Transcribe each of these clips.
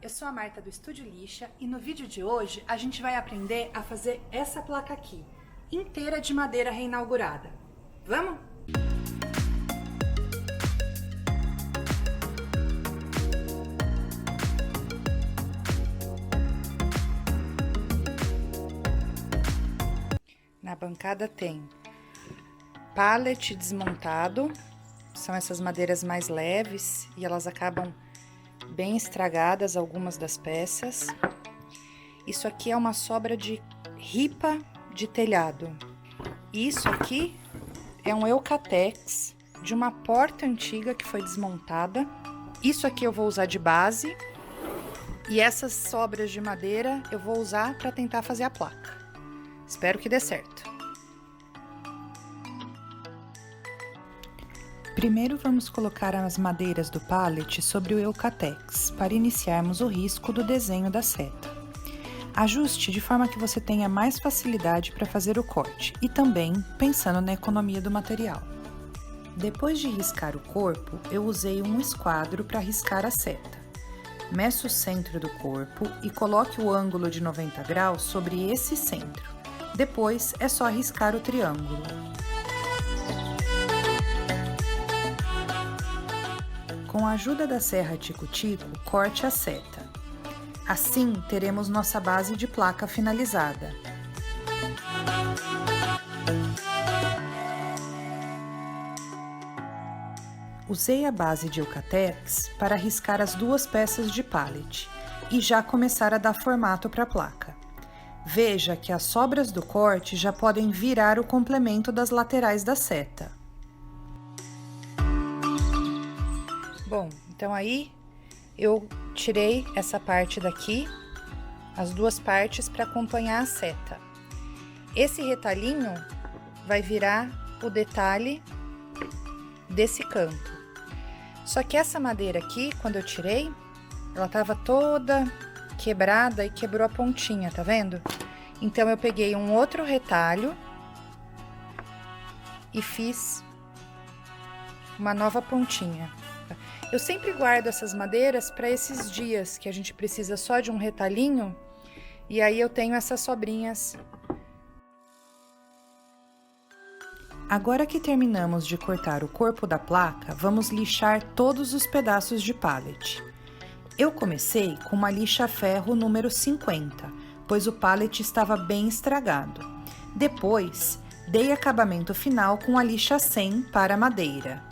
eu sou a Marta do Estúdio Lixa e no vídeo de hoje a gente vai aprender a fazer essa placa aqui, inteira de madeira reinaugurada. Vamos? Na bancada tem pallet desmontado, são essas madeiras mais leves e elas acabam bem estragadas, algumas das peças. Isso aqui é uma sobra de ripa de telhado. Isso aqui é um Eucatex de uma porta antiga que foi desmontada. Isso aqui eu vou usar de base e essas sobras de madeira eu vou usar para tentar fazer a placa. Espero que dê certo. Primeiro vamos colocar as madeiras do pallet sobre o Eucatex, para iniciarmos o risco do desenho da seta. Ajuste de forma que você tenha mais facilidade para fazer o corte e também pensando na economia do material. Depois de riscar o corpo, eu usei um esquadro para riscar a seta. Meça o centro do corpo e coloque o ângulo de 90 graus sobre esse centro. Depois é só riscar o triângulo. Com a ajuda da serra tico-tico, corte a seta. Assim, teremos nossa base de placa finalizada. Usei a base de Eucatex para riscar as duas peças de pallet e já começar a dar formato para a placa. Veja que as sobras do corte já podem virar o complemento das laterais da seta. Bom, então aí eu tirei essa parte daqui, as duas partes para acompanhar a seta. Esse retalhinho vai virar o detalhe desse canto. Só que essa madeira aqui, quando eu tirei, ela tava toda quebrada e quebrou a pontinha, tá vendo? Então eu peguei um outro retalho e fiz uma nova pontinha. Eu sempre guardo essas madeiras para esses dias que a gente precisa só de um retalhinho e aí eu tenho essas sobrinhas. Agora que terminamos de cortar o corpo da placa, vamos lixar todos os pedaços de pallet. Eu comecei com uma lixa-ferro número 50, pois o pallet estava bem estragado. Depois, dei acabamento final com a lixa 100 para a madeira.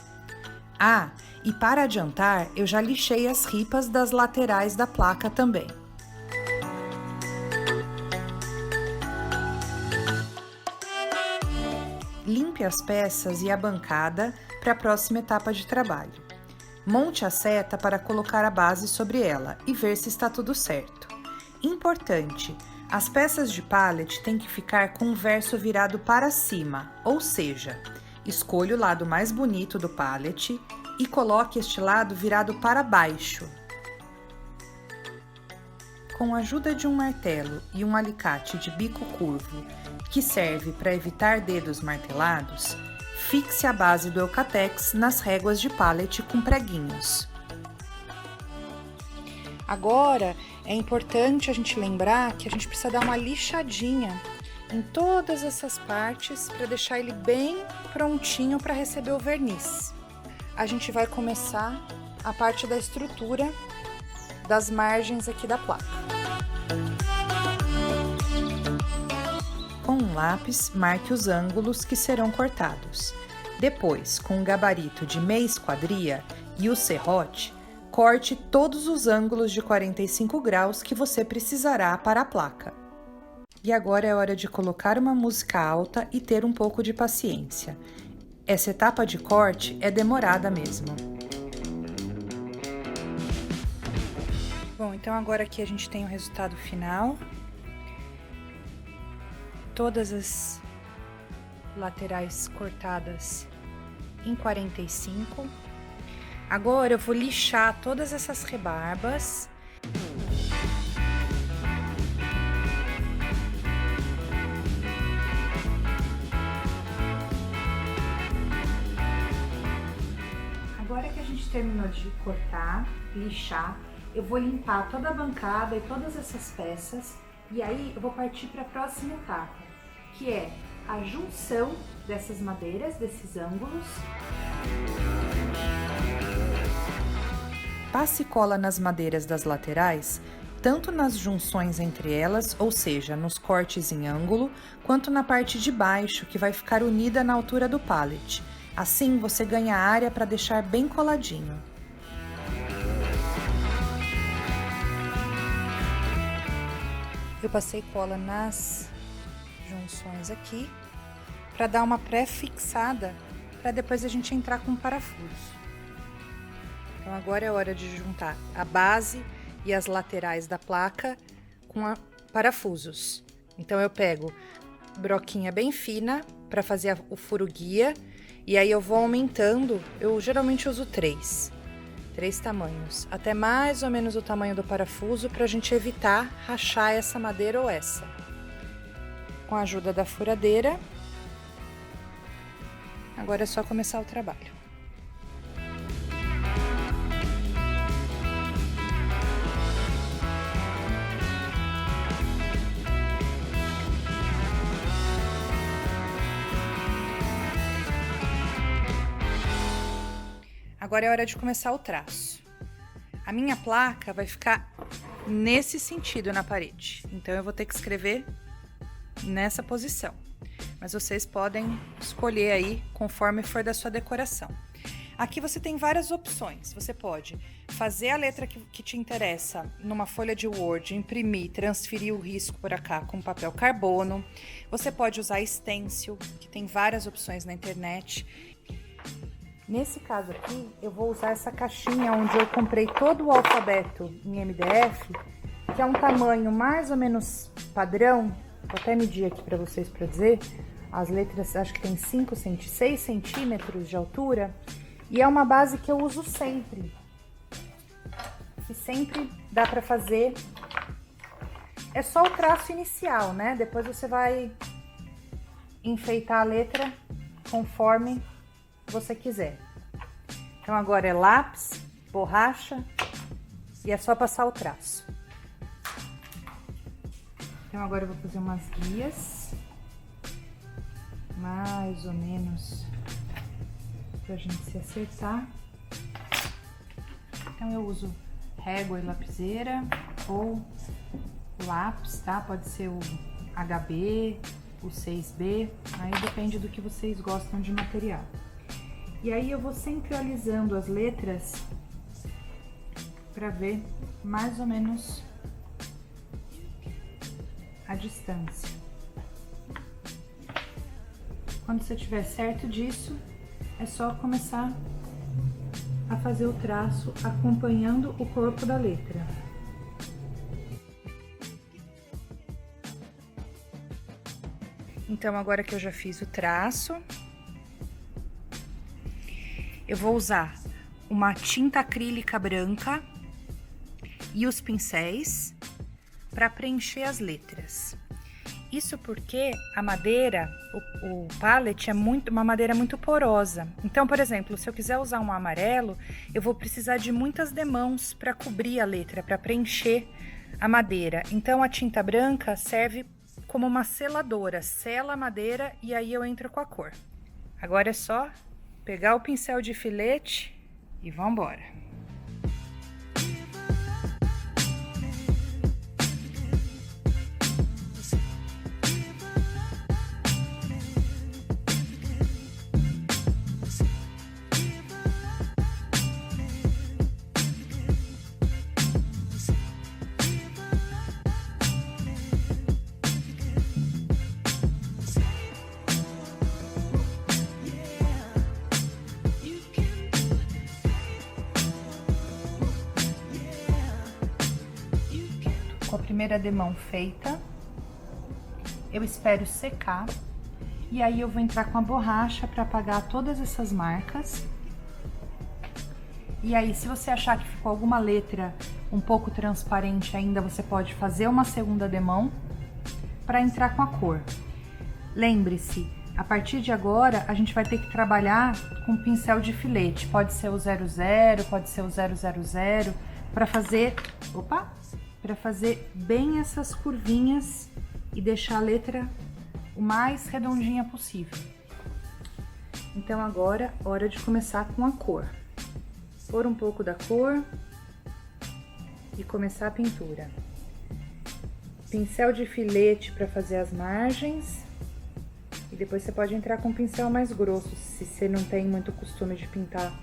Ah, e para adiantar, eu já lixei as ripas das laterais da placa também. Limpe as peças e a bancada para a próxima etapa de trabalho. Monte a seta para colocar a base sobre ela e ver se está tudo certo. Importante, as peças de pallet têm que ficar com o verso virado para cima, ou seja, escolha o lado mais bonito do pallet e coloque este lado virado para baixo. Com a ajuda de um martelo e um alicate de bico curvo, que serve para evitar dedos martelados, fixe a base do Eucatex nas réguas de pallet com preguinhos. Agora, é importante a gente lembrar que a gente precisa dar uma lixadinha em todas essas partes para deixar ele bem prontinho para receber o verniz. A gente vai começar a parte da estrutura das margens aqui da placa. Com um lápis, marque os ângulos que serão cortados. Depois, com um gabarito de meia esquadria e o serrote, corte todos os ângulos de 45 graus que você precisará para a placa. E agora é hora de colocar uma música alta e ter um pouco de paciência. Essa etapa de corte é demorada mesmo. Bom, então agora aqui a gente tem o resultado final. Todas as laterais cortadas em 45. Agora eu vou lixar todas essas rebarbas. Agora que a gente terminou de cortar, lixar, eu vou limpar toda a bancada e todas essas peças, e aí eu vou partir para a próxima etapa, que é a junção dessas madeiras, desses ângulos. Passe cola nas madeiras das laterais, tanto nas junções entre elas, ou seja, nos cortes em ângulo, quanto na parte de baixo, que vai ficar unida na altura do pallet. Assim, você ganha área para deixar bem coladinho. Eu passei cola nas junções aqui, para dar uma pré-fixada, para depois a gente entrar com parafuso. Então agora é hora de juntar a base e as laterais da placa com parafusos. Então eu pego broquinha bem fina para fazer o furo guia, e aí eu vou aumentando. Eu geralmente uso três tamanhos, até mais ou menos o tamanho do parafuso, para a gente evitar rachar essa madeira ou essa. Com a ajuda da furadeira, agora é só começar o trabalho. Agora é hora de começar o traço. A minha placa vai ficar nesse sentido na parede, então eu vou ter que escrever nessa posição. Mas vocês podem escolher aí conforme for da sua decoração. Aqui você tem várias opções. Você pode fazer a letra que te interessa numa folha de Word, imprimir, transferir o risco por cá com papel carbono. Você pode usar stencil, que tem várias opções na internet. Nesse caso aqui, eu vou usar essa caixinha onde eu comprei todo o alfabeto em MDF, que é um tamanho mais ou menos padrão. Vou até medir aqui para vocês para dizer. As letras acho que tem 6 centímetros de altura. E é uma base que eu uso sempre. Que sempre dá para fazer. É só o traço inicial, né? Depois você vai enfeitar a letra conforme você quiser. Então agora é lápis, borracha e é só passar o traço. Então agora eu vou fazer umas guias, mais ou menos, pra gente se acertar. Então eu uso régua e lapiseira ou lápis, tá? Pode ser o HB, o 6B, aí depende do que vocês gostam de material. E aí eu vou sempre alisando as letras para ver mais ou menos a distância. Quando você tiver certo disso, é só começar a fazer o traço acompanhando o corpo da letra. Então, agora que eu já fiz o traço, eu vou usar uma tinta acrílica branca e os pincéis para preencher as letras. Isso porque a madeira, o pallet é uma madeira muito porosa. Então, por exemplo, se eu quiser usar um amarelo, eu vou precisar de muitas demãos para cobrir a letra, para preencher a madeira. Então, a tinta branca serve como uma seladora, sela a madeira e aí eu entro com a cor. Agora é só pegar o pincel de filete e vamos embora. Com a primeira demão feita, eu espero secar e aí eu vou entrar com a borracha para apagar todas essas marcas. E aí, se você achar que ficou alguma letra um pouco transparente ainda, você pode fazer uma segunda demão para entrar com a cor. Lembre-se, a partir de agora a gente vai ter que trabalhar com pincel de filete, pode ser o 00, pode ser o 000, para fazer, para fazer bem essas curvinhas e deixar a letra o mais redondinha possível. Então agora, hora de começar com a cor. Pôr um pouco da cor e começar a pintura. Pincel de filete para fazer as margens. E depois você pode entrar com um pincel mais grosso, se você não tem muito costume de pintar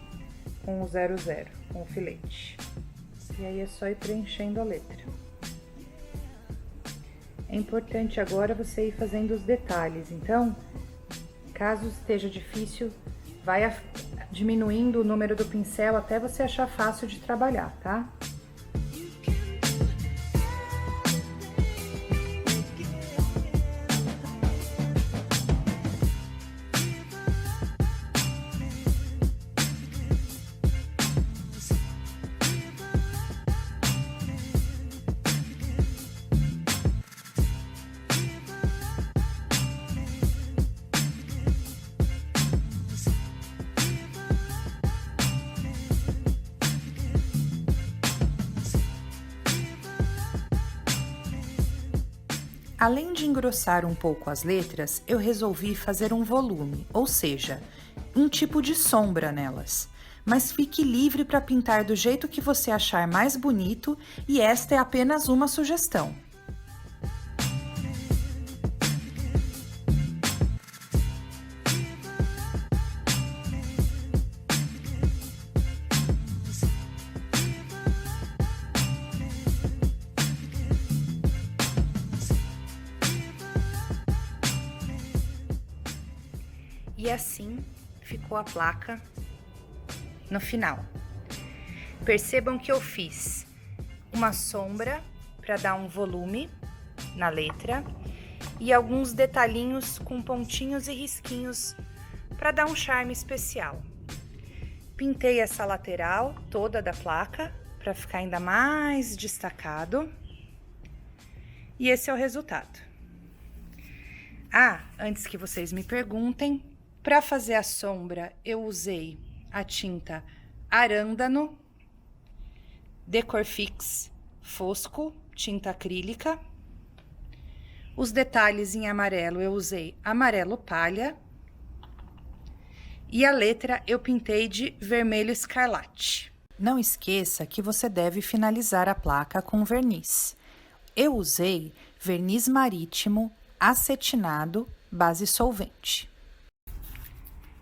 com o 00, com o filete. E aí é só ir preenchendo a letra. É importante agora você ir fazendo os detalhes, então, caso esteja difícil, vai diminuindo o número do pincel até você achar fácil de trabalhar, tá? Além de engrossar um pouco as letras, eu resolvi fazer um volume, ou seja, um tipo de sombra nelas. Mas fique livre para pintar do jeito que você achar mais bonito e esta é apenas uma sugestão. E assim ficou a placa no final. Percebam que eu fiz uma sombra para dar um volume na letra e alguns detalhinhos com pontinhos e risquinhos para dar um charme especial. Pintei essa lateral toda da placa para ficar ainda mais destacado. E esse é o resultado. Antes que vocês me perguntem, para fazer a sombra, eu usei a tinta Arándano, Decorfix Fosco, tinta acrílica. Os detalhes em amarelo, eu usei amarelo palha. E a letra eu pintei de vermelho escarlate. Não esqueça que você deve finalizar a placa com verniz. Eu usei verniz marítimo acetinado, base solvente.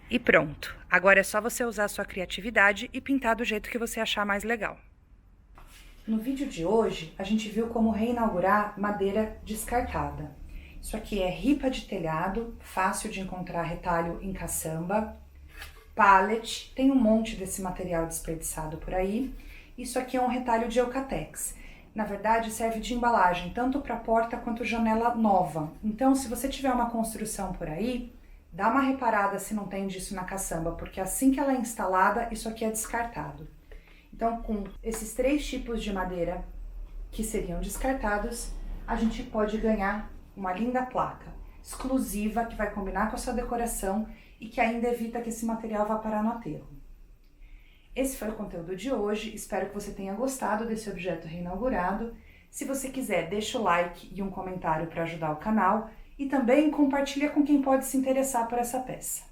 E pronto, agora é só você usar a sua criatividade e pintar do jeito que você achar mais legal. No vídeo de hoje, a gente viu como reinaugurar madeira descartada. Isso aqui é ripa de telhado, fácil de encontrar retalho em caçamba, pallet, tem um monte desse material desperdiçado por aí. Isso aqui é um retalho de Eucatex. Na verdade, serve de embalagem, tanto para porta quanto janela nova. Então, se você tiver uma construção por aí, dá uma reparada se não tem disso na caçamba, porque assim que ela é instalada, isso aqui é descartado. Então, com esses 3 tipos de madeira que seriam descartados, a gente pode ganhar uma linda placa exclusiva que vai combinar com a sua decoração e que ainda evita que esse material vá parar no aterro. Esse foi o conteúdo de hoje, espero que você tenha gostado desse objeto reinaugurado. Se você quiser, deixa o like e um comentário para ajudar o canal e também compartilha com quem pode se interessar por essa peça.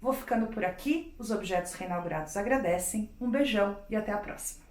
Vou ficando por aqui, os objetos reinaugurados agradecem, um beijão e até a próxima!